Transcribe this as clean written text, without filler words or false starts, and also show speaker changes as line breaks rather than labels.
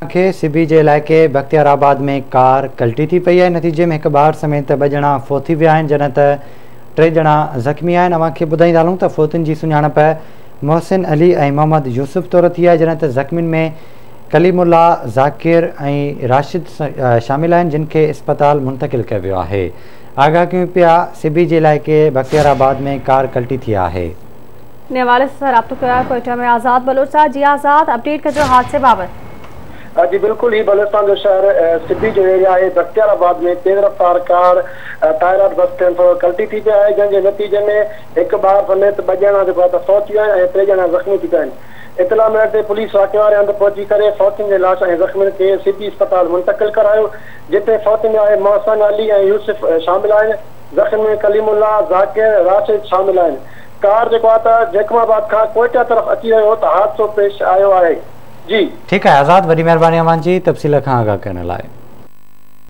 के सिबी जे इलाइक़े बख्तियाराबाद में कार कल्टी थी पई है। नतीजे में एक ॿार समेत 2 ॼणा फोत थी विया आहिनि, जॾहिं त 3 ॼणा ज़ख़्मी आहिनि। अव्हांखे ॿुधाईंदा हलूं त फोतुनि जी सुञाणप मोहसिन अली ऐं मोहम्मद यूसुफ तौर थी आहे, जॾहिं त ज़ख़्मियुनि में कलीमुल्ला, ज़ाकिर ऐं राशिद शामिल आहिनि, जिन खे इस्पताल मुंतक़िल कयो वियो आहे। आगाह कयूं पिया सिबी जे इलाइक़े बख्तियाराबाद में कार कल्टी थी आहे।
इन हवाले से राब्तो कयो आहे कोयटा में आज़ाद बलोच साहब। जी आज़ाद, अपडेट कजो हादसे बाबति।
जी बिल्कुल, ही बलोचिस्तान जो शहर सिबी जो एरिया है। बख्तियाराबाद में तेज रफ्तार कार तायरात बस स्टैंड पर कल्टी थी पिया है, जंहिंजे नतीजे में एक ॿार समेत 2 ॼणा जेको आहे फौत थी विया आहिनि ऐं 3 ॼणा ज़ख़्मी थी पिया आहिनि। इतला मिलण ते पुलिस वाक़े वारे हंधि पहुची करे फौतियुनि जे लाश ऐं ज़ख़्मियुनि खे सिबी अस्पताल मुंतक़िल करायो, जिते फौतियुनि में मोहसिन अली ऐं यूसुफ शामिल आहिनि। ज़ख़्मी में कलीमुल्ला, ज़ाकिर, राशिद शामिल आहिनि। कार जेको आहे त जैकमाबाद खां कोयटा तरफ़ अची रहियो त हादसो पेश आयो आहे। जी
ठीक है आज़ाद, वॾी महिरबानी अव्हांजी तफ़सील खां आगाह करण लाइ।